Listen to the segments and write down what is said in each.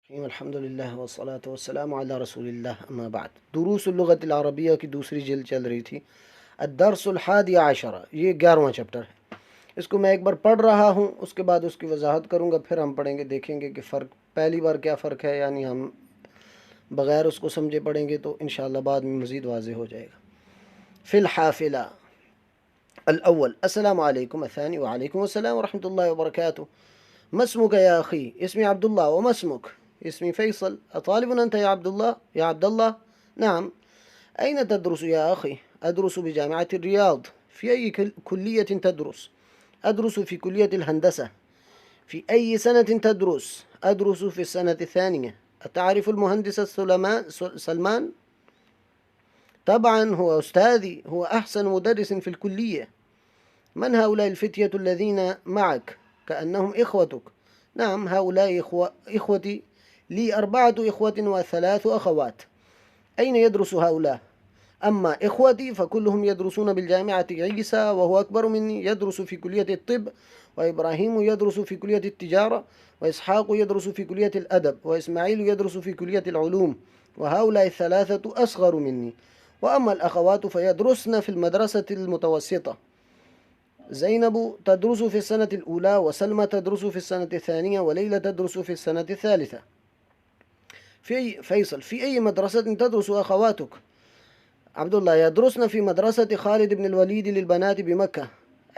الحمد للہ والصلاة والسلام علی رسول اللہ اما بعد۔ دروس اللغت العربیہ کی دوسری جلد چل رہی تھی۔ الدرس الحادی عشرہ، یہ 11واں چیپٹر ہے۔ اس کو میں ایک بار پڑھ رہا ہوں، اس کے بعد اس کی وضاحت کروں گا، پھر ہم پڑھیں گے، دیکھیں گے کہ فرق پہلی بار کیا فرق ہے، یعنی ہم بغیر اس کو سمجھے پڑھیں گے تو انشاءاللہ بعد میں مزید واضح ہو جائے گا۔ فی الحافلہ الاول السلام علیکم، الثانی وعلیکم السلام ورحمۃ اللہ وبرکاتہ۔ ما اسمك يا أخي؟ اسمي عبد الله. وما اسمك؟ اسمي فيصل. أطالب أنت يا عبد الله؟ يا عبد الله؟ نعم. أين تدرس يا أخي؟ أدرس بجامعة الرياض. في أي كلية تدرس؟ أدرس في كلية الهندسة. في أي سنة تدرس؟ أدرس في السنة الثانية. أتعرف المهندس سلمان؟ طبعا هو أستاذي، هو أحسن مدرس في الكلية. من هؤلاء الفتية الذين معك؟ كأنهم إخوتك. نعم، هؤلاء إخوتي، لي 4 إخوة و3 أخوات. أين يدرس هؤلاء؟ أما إخوتي فكلهم يدرسون بالجامعة عيسى وهو أكبر مني يدرس في كلية الطب، وإبراهيم يدرس في كلية التجارة، وإسحاق يدرس في كلية الأدب، وإسماعيل يدرس في كلية العلوم، وهؤلاء ال3 أصغر مني. وأما الأخوات فيدرسن في المدرسة المتوسطة. زينب تدرس في السنة الأولى، وسلمى تدرس في السنة الثانية، وليلى تدرس في السنة الثالثة. فيصل، في أي مدرسة تدرس أخواتك؟ عبد الله، يدرسن في مدرسة خالد بن الوليد للبنات بمكة.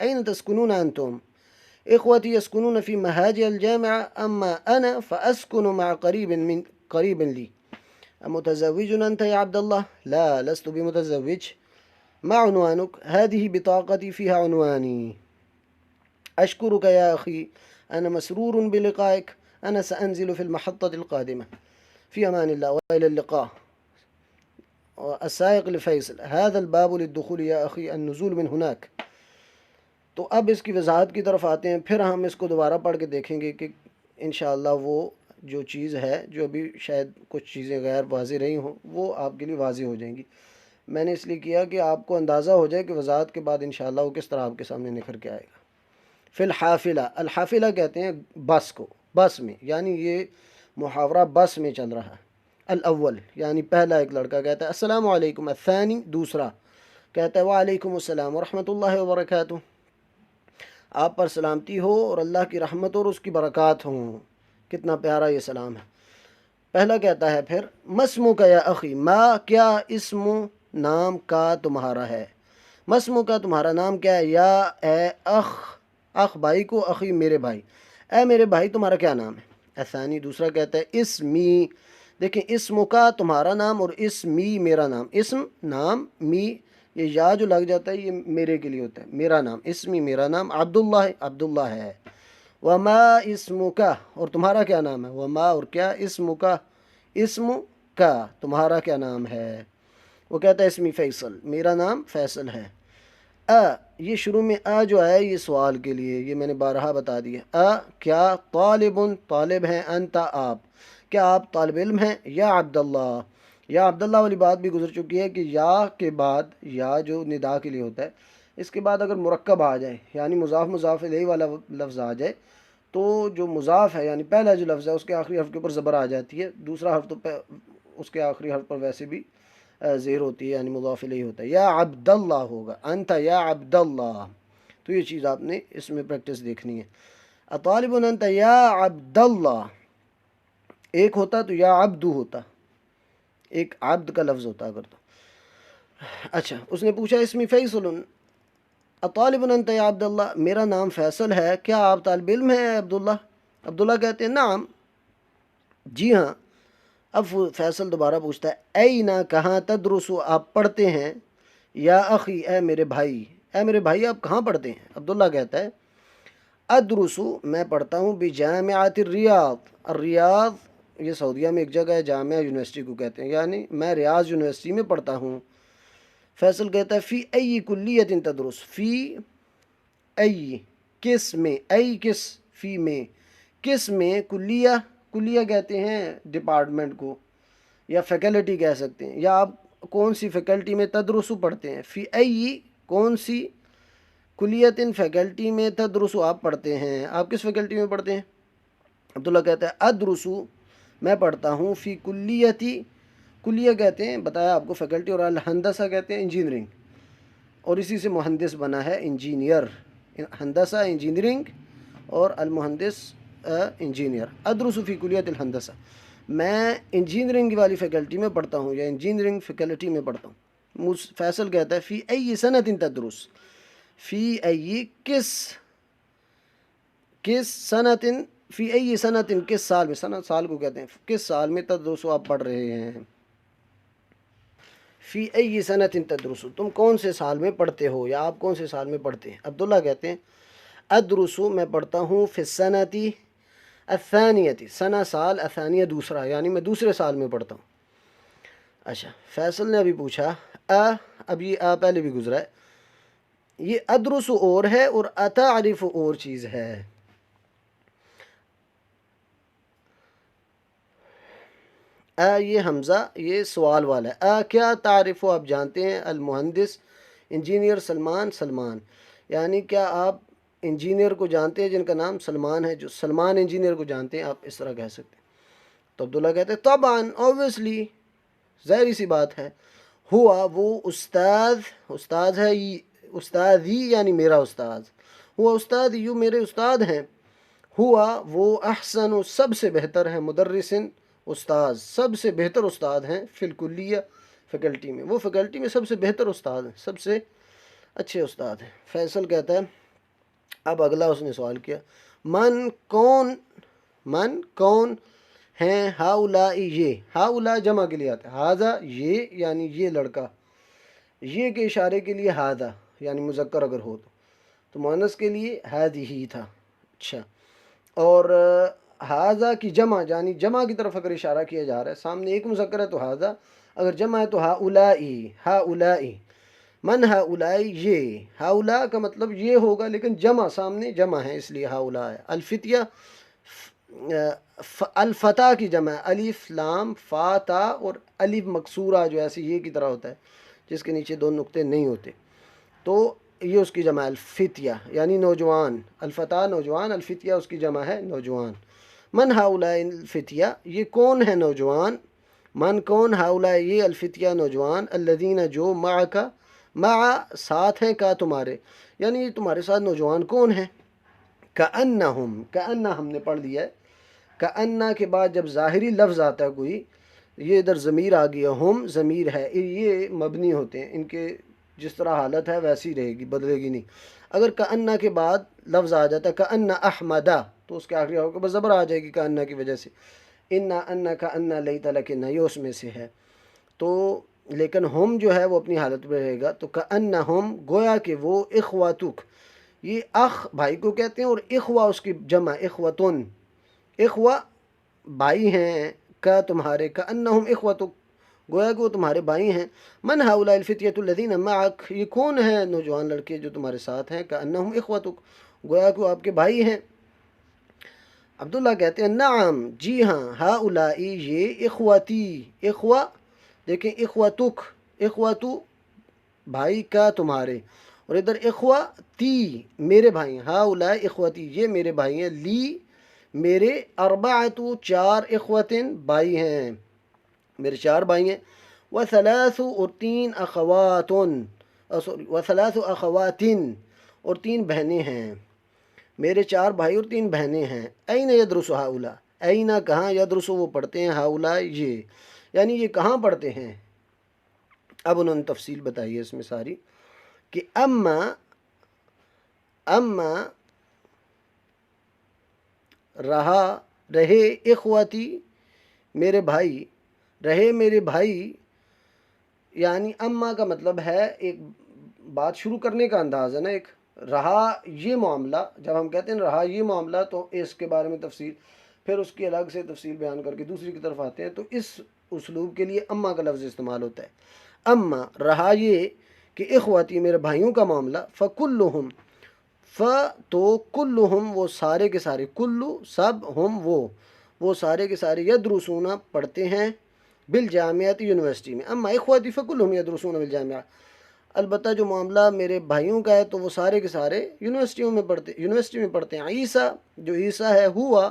أين تسكنون أنتم؟ إخوتي يسكنون في مهاجر الجامعة، أما أنا فأسكن مع قريب لي. أمتزوج أنت يا عبد الله؟ لا، لست بمتزوج. ما عنوانك؟ هذه بطاقتي فيها عنواني. أشكرك يا أخي، أنا مسرور بلقائك. أنا سأنزل في المحطة القادمة. في أمان الله وإلى اللقاء. السائق لفیصل، هذا الباب للدخول يا أخي، النزول من هناك. تو اب اس کی وضاحت کی طرف آتے ہیں، پھر ہم اس کو دوبارہ پڑھ کے دیکھیں گے کہ انشاءاللہ وہ جو چیز ہے، جو ابھی شاید کچھ چیزیں غیر واضح رہی ہوں، وہ آپ کے لیے واضح ہو جائیں گی۔ میں نے اس لیے کیا کہ آپ کو اندازہ ہو جائے کہ وضاحت کے بعد انشاءاللہ وہ کس طرح آپ کے سامنے نکھر کے آئے گا۔ فی الحافلہ، الحافلہ کہتے ہیں بس کو، بس میں، یعنی یہ محاورہ بس میں چل رہا ہے۔ الاول یعنی پہلا ایک لڑکا کہتا ہے السلام علیکم، الثانی دوسرا کہتا ہے وعلیکم السلام ورحمۃ اللہ وبرکاتہ، آپ پر سلامتی ہو اور اللہ کی رحمت اور اس کی برکات ہوں۔ کتنا پیارا یہ سلام ہے۔ پہلا کہتا ہے پھر مسمو کا یا اخی، ما کیا اسم نام کا تمہارا ہے، مسمو کا تمہارا نام کیا ہے، یا اے اخ بھائی کو، اخی میرے بھائی، اے میرے بھائی تمہارا کیا نام ہے۔ الثانی دوسرا کہتا ہے اسمی، دیکھیں اسم کا تمہارا نام اور اسمی میرا نام، اسم نام، می یہ یا جو لگ جاتا ہے یہ میرے کے لیے ہوتا ہے، میرا نام، اسمی میرا نام، عبداللہ ہے، عبداللہ ہے۔ وما اسمک، اور تمہارا کیا نام ہے، وما اور کیا، اسمک، اسم کا تمہارا کیا نام ہے۔ وہ کہتا ہے اسمی فیصل، میرا نام فیصل ہے۔ یہ شروع میں جو ہے یہ سوال کے لیے، یہ میں نے بارہا بتا دیا۔ کیا طالب، طالب ہیں، انت آپ، کیا آپ طالب علم ہیں، یا عبداللہ، یا عبداللہ والی بات بھی گزر چکی ہے کہ یا کے بعد، یا جو ندا کے لیے ہوتا ہے، اس کے بعد اگر مرکب آ جائے یعنی مضاف مضاف الیہ والا لفظ آ جائے تو جو مضاف ہے یعنی پہلا جو لفظ ہے اس کے آخری حرف کے اوپر زبر آ جاتی ہے، دوسرا حرف تو اس کے آخری حرف پر ویسے بھی زیر ہوتی ہے، یعنی مضاف الیہ ہوتا ہے، یا عبداللہ ہوگا، انت یا عبداللہ۔ تو یہ چیز آپ نے اس میں پریکٹس دیکھنی ہے۔ اطالب انت یا عبداللہ، ایک ہوتا تو یا عبدو ہوتا، ایک عبد کا لفظ ہوتا اگر تو۔ اچھا، اس نے پوچھا اسمی فیصل، اطالب انت یا عبداللہ، میرا نام فیصل ہے، کیا آپ طالب علم ہیں عبداللہ؟ عبداللہ کہتے ہیں نعم، جی ہاں۔ اب فیصل دوبارہ پوچھتا ہے اینا، کہاں، تدرس آپ پڑھتے ہیں، یا اخی اے میرے بھائی، اے میرے بھائی آپ کہاں پڑھتے ہیں؟ عبداللہ کہتا ہے ادرس میں پڑھتا ہوں بجامعۃ الریاض، الریاض یہ سعودیہ میں ایک جگہ ہے، جامعہ یونیورسٹی کو کہتے ہیں، یعنی میں ریاض یونیورسٹی میں پڑھتا ہوں۔ فیصل کہتا ہے فی ای کلیۃ تدرس، فی ای کس میں، ای کس، فی میں کس میں، کلیہ، کلیہ کہتے ہیں ڈپارٹمنٹ کو یا فیکلٹی کہہ سکتے ہیں، یا آپ کون سی فیکلٹی میں تدرس پڑھتے ہیں، فی ای کون سی، کلیت فیکلٹی میں، تدرس آپ پڑھتے ہیں، آپ کس فیکلٹی میں پڑھتے ہیں؟ عبداللہ کہتا ہے ادرسو میں پڑھتا ہوں فی کلیتی، کلیہ کہتے ہیں بتایا آپ کو فیکلٹی، اور الہندسہ کہتے ہیں انجینئرنگ، اور اسی سے مہندس بنا ہے انجینئر، ہندسہ انجینئرنگ اور المہندس انجینئر۔ ادرس فی کلیت الہندسہ، میں انجینئرنگ والی فیکلٹی میں پڑھتا ہوں یا انجینئرنگ فیکلٹی میں پڑھتا ہوں۔ فیصل کہتا ہے فی ای سنت تدرس، فی ای کس سنت، فی ای سنت کس سال میں، سنت سال کو کہتے ہیں، کس سال میں تدرس آپ پڑھ رہے ہیں، فی ای سنت تدرس، تم کون سے سال میں پڑھتے ہو یا آپ کون سے سال میں پڑھتے ہیں۔ عبداللہ کہتے ہیں ادرس میں پڑھتا ہوں فی السنتی الثانیتی، سنہ سال، الثانیہ دوسرا، یعنی میں دوسرے سال میں پڑھتا ہوں۔ اچھا فیصل نے ابھی پوچھا اب یہ پہلے بھی گزرا ہے، یہ ادرس اور ہے اور اتعرف اور چیز ہے۔ یہ حمزہ یہ سوال والا ہے، کیا تعرف آپ جانتے ہیں المہندس انجینئر سلمان، یعنی کیا آپ انجینئر کو جانتے ہیں جن کا نام سلمان ہے، جو سلمان انجینئر کو جانتے ہیں، آپ اس طرح کہہ سکتے ہیں۔ تو عبداللہ کہتے ہیں طبعاً اوبویسلی، ظاہری سی بات ہے، ہوا وہ استاد ہے، استادی یعنی میرا استاد، ہوا استاد یوں میرے استاد ہیں، ہوا وہ احسن سب سے بہتر ہے، مدرسن استاد سب سے بہتر استاد ہیں، فی الکلیہ فیکلٹی میں، وہ فیکلٹی میں سب سے بہتر استاد ہیں، سب سے اچھے استاد ہیں۔ فیصل کہتا ہے اب اگلا اس نے سوال کیا، من کون ہیں ہاؤلاء یہ، ہاؤلاء جمع کے لیے آتا ہے، ہاذا یہ یعنی یہ لڑکا، یہ کے اشارے کے لیے ہاذا یعنی مذکر اگر ہو تو مؤنث کے لیے ہذہ تھا۔ اچھا اور ہاذا کی جمع یعنی جمع کی طرف اگر اشارہ کیا جا رہا ہے، سامنے ایک مذکر ہے تو ہاذا، اگر جمع ہے تو ہاؤلاء من ہاؤلاء یہ، ہاؤلاء کا مطلب یہ ہوگا لیکن جمع سامنے جمع ہے اس لیے ہاؤلاء ہے۔ الفتیہ الفتح کی جمع ہے، الف لام فا تا اور الف مکسورہ جو ایسے یہ کی طرح ہوتا ہے جس کے نیچے دو نقطے نہیں ہوتے، تو یہ اس کی جمع ہے الفتیہ یعنی نوجوان، الفتح نوجوان، الفتیہ اس کی جمع ہے نوجوان۔ من ہاؤلاء الفتیہ یہ کون ہے نوجوان، من کون ہاؤلاء یہ الفتیہ نوجوان، الذین جو معک مع ساتھ ہیں، کا تمہارے یعنی یہ تمہارے ساتھ نوجوان کون ہیں، کأنہم، کأن ہم نے پڑھ دیا ہے، کأن کے بعد جب ظاہری لفظ آتا ہے کوئی، یہ ادھر ضمیر آ گیا، ہم ضمیر ہے، یہ مبنی ہوتے ہیں، ان کے جس طرح حالت ہے ویسی رہے گی، بدلے گی نہیں۔ اگر کأن کے بعد لفظ آ جاتا ہے کأن احمدہ تو اس کے آخری ہوگا بس زبر آ جائے گی کأن کی وجہ سے، ان کأن لیت لکن یہ اس میں سے ہے، تو لیکن ہم جو ہے وہ اپنی حالت میں رہے گا، تو کأنہم گویا کہ وہ اخواتک، یہ اخ بھائی کو کہتے ہیں اور اخوہ اس کی جمع اخوتن، اخوہ بھائی ہیں، کا تمہارے، کأنہم اخوتک گویا کہ وہ تمہارے بھائی ہیں۔ من ہؤلاء الفتیۃ الذین معک یہ کون ہیں نوجوان لڑکے جو تمہارے ساتھ ہیں، کأنہم اخوتک گویا کہ وہ آپ کے بھائی ہیں۔ عبداللہ کہتے ہیں نعم جی ہاں، ہؤلاء یہ اخوتی، اخوہ دیکھیں اخوتک، اخوتو بھائی کا تمہارے، اور ادھر اخوہ تی میرے بھائی ہیں، ہؤلاء اخوتی یہ میرے بھائی ہیں، لی میرے، اربعۃ چار، اخوتن بھائی ہیں، میرے چار بھائی ہیں، وثلاث اور تین، اخواتن وثلاث اخواتن اور تین بہنیں ہیں، میرے چار بھائی اور تین بہنیں ہیں۔ این یدرس ہؤلاء، این کہاں، یدرس وہ پڑھتے ہیں، ہؤلاء یہ یعنی یہ کہاں پڑھتے ہیں۔ اب انہوں نے تفصیل بتائی ہے اس میں ساری کہ اما رہے اخوتی میرے بھائی، رہے میرے بھائی، یعنی اما کا مطلب ہے ایک بات شروع کرنے کا انداز ہے نا، ایک رہا یہ معاملہ، جب ہم کہتے ہیں رہا یہ معاملہ تو اس کے بارے میں تفصیل، پھر اس کی الگ سے تفصیل بیان کر کے دوسری کی طرف آتے ہیں، تو اس اسلوب کے لیے اما کا لفظ استعمال ہوتا ہے۔ اما رہا یہ کہ اخواتی میرے بھائیوں کا معاملہ، فکلہم تو کلہم وہ سارے کے سارے، کلو سب، ہم وہ سارے کے سارے، یدرسون پڑھتے ہیں، بالجامعۃ یونیورسٹی میں، اما اخواتی فکلہم یدرسون بالجامعہ، البتہ جو معاملہ میرے بھائیوں کا ہے تو وہ سارے کے سارے یونیورسٹی میں پڑھتے ہیں۔ عیسیٰ جو عیسیٰ ہے، ہوا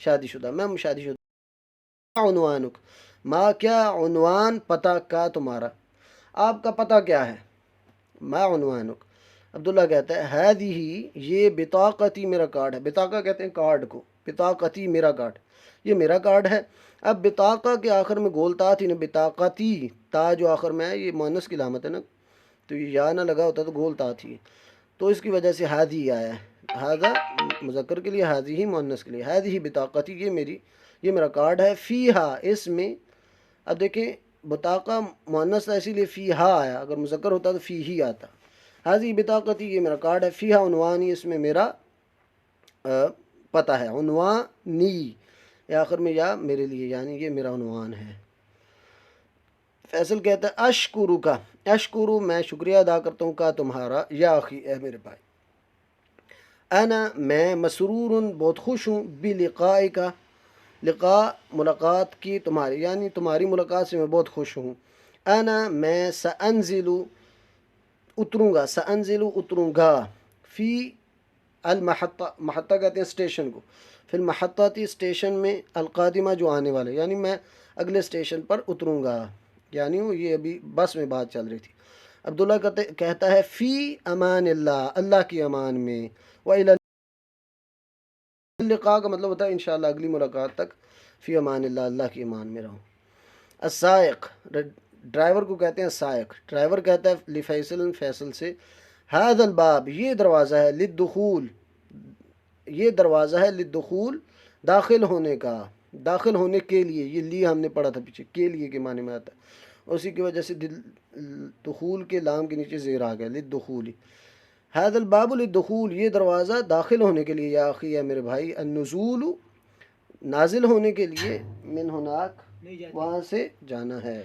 شادی شدہ، میں شادی شدہ. عنوانک، ما کیا عنوان پتہ کا تمہارا، آپ کا پتہ کیا ہے. ما عنوانک. عبداللہ کہتا ہے ہذہ یہ بطاقتی میرا کارڈ ہے. بطاقہ کہتے ہیں کارڈ کو، بطاقتی میرا کارڈ، یہ میرا کارڈ ہے. اب بطاقہ کے آخر میں گول تا تھی نا، بطاقتی تا جو آخر میں ہے یہ مؤنث کی علامت ہے نا، تو یہ یا نہ لگا ہوتا تو گول تا تھی، تو اس کی وجہ سے ہادی آیا ہے. ہاذا مذکر کے لیے، ہادی ہی مؤنث کے لیے. ہادی بطاقتی یہ میرا کارڈ ہے. فیہا اس میں، اب دیکھیں بطاقہ مؤنث تھا اسی لیے فیہا آیا، اگر مذکر ہوتا تو فی ہی آتا. ہادی بطاقتی یہ میرا کارڈ ہے. فیہا عنوانی اس میں میرا پتہ ہے. عنوانی یا آخر میں یا میرے لیے، یعنی یہ میرا عنوان ہے. فیصل کہتا ہے اشکرو کا، اشکرو میں شکریہ ادا کرتا ہوں، کا تمہارا، یا اخی اے میرے بھائی. انا میں مسرور بہت خوش ہوں، بلقاء کا، لقاء ملاقات کی تمہاری، یعنی تمہاری ملاقات سے میں بہت خوش ہوں. انا میں سانزل اتروں گا، سانزل اتروں گا، فی المحطہ، محطہ کہتے ہیں اسٹیشن کو، فی المحطاتی اسٹیشن میں، القادمہ جو آنے والے، یعنی میں اگلے اسٹیشن پر اتروں گا، یعنی یہ ابھی بس میں بات چل رہی تھی. عبداللہ کہتا ہے فی امان اللہ، اللہ کی امان میں. وَإِلَى اللقاء کا مطلب ہوتا ہے انشاءاللہ اگلی ملاقات تک. فی امان اللہ، اللہ کی امان میں رہوں. السائق ڈرائیور کو کہتے ہیں سائق. ڈرائیور کہتا ہے لفیصل، فیصل سے، هذا الباب یہ دروازہ ہے، للدخول یہ دروازہ ہے، للدخول داخل ہونے کا، داخل ہونے کے لیے. یہ لی ہم نے پڑھا تھا پیچھے، کے لیے کے معنی میں آتا ہے، اسی کی وجہ سے دخول کے لام کے نیچے زیر آ گیا، للدخول. هذا الباب للدخول یہ دروازہ داخل ہونے کے لیے، یا اخی یا میرے بھائی. النزول نازل ہونے کے لیے، من ہناک وہاں سے جانا ہے.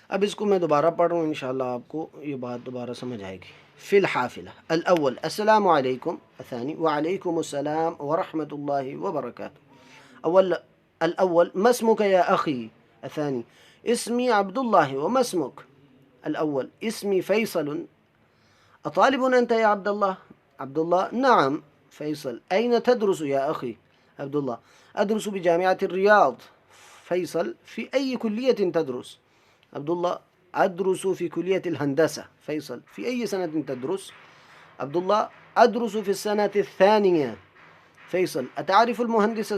اب اس کو میں دوبارہ پڑھ رہا ہوں، انشاءاللہ آپ کو یہ بات دوبارہ سمجھ آئے گی. فی الحافلہ الاول السلام علیکم، الثانی وعلیکم السلام ورحمۃ اللہ وبرکاتہ. الاول ما اسمك یا اخی، الثانی اسمی عبد اللہ وما اسمك. الاول اسمی فیصل، اطالب انت یا عبد اللہ. عبد اللہ نعم. فیصل أين تدرس يا أخي؟ عبد الله أدرس بجامعة الرياض. فيصل في أي كلية تدرس؟ عبد الله أدرس في كلية الهندسة. فيصل في أي سنة تدرس؟ عبد الله أدرس في السنة الثانية. فيصل أتعرف المهندس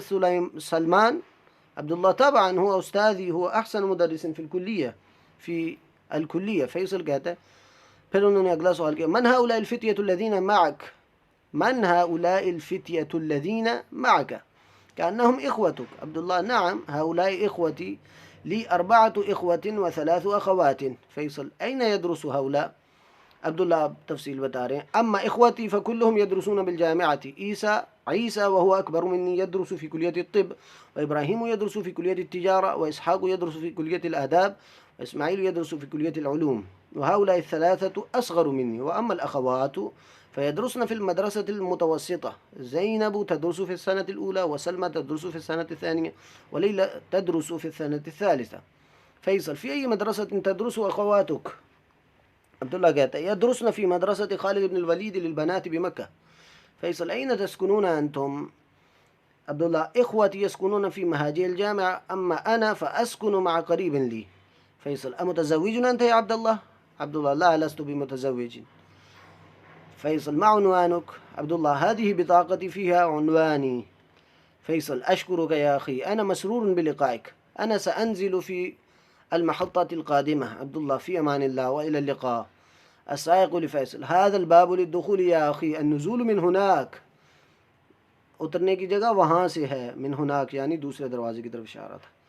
سلمان؟ عبد الله طبعا هو أستاذي، هو أحسن مدرس في الكلية. فيصل کہتا ہے، پھر انہوں نے اگلا سوال کیا، من هؤلاء الفتية الذين معك؟ من هؤلاء الفتية الذين معك؟ كأنهم إخوتك. عبد الله نعم هؤلاء إخوتي، لي 4 إخوة و3 أخوات. فيصل أين يدرس هؤلاء؟ عبد الله تفصيل بتا رہے ہیں. أما إخوتي فكلهم يدرسون بالجامعة. عيسى وهو أكبر مني يدرس في كلية الطب، وإبراهيم يدرس في كلية التجارة، وإسحاق يدرس في كلية الآداب، وإسماعيل يدرس في كلية العلوم. وهؤلاء الثلاثة أصغر مني. وأما الأخوات فيدرسن في المدرسة المتوسطة. زينب تدرس في السنة الأولى، وسلمى تدرس في السنة الثانية، وليلى تدرس في السنة الثالثة. فيصل في أي مدرسة تدرس أخواتك؟ عبد الله کہتا ہے يدرسن في مدرسة خالد بن الوليد للبنات بمكة. فيصل أين تسكنون أنتم؟ عبد الله إخوتي يسكنون في مهاجر الجامعة، أما أنا فأسكن مع قريب لي. فيصل أمتزوج أنت يا عبد الله؟ عبد الله لا لست بمتزوج. فيصل ما عنوانك؟ عبد الله هذه بطاقتي فيها عنواني. فيصل أشكرك يا أخي، أنا مسرور بلقائك، أنا سأنزل في المحطة القادمة. عبد الله في أمان الله وإلى اللقاء. السائق لفيصل هذا الباب للدخول يا أخي، النزول من هناك، اترنے کی جگہ وہاں سے ہے، من هناك یعنی دوسرے دروازے کی طرف اشارہ تھا.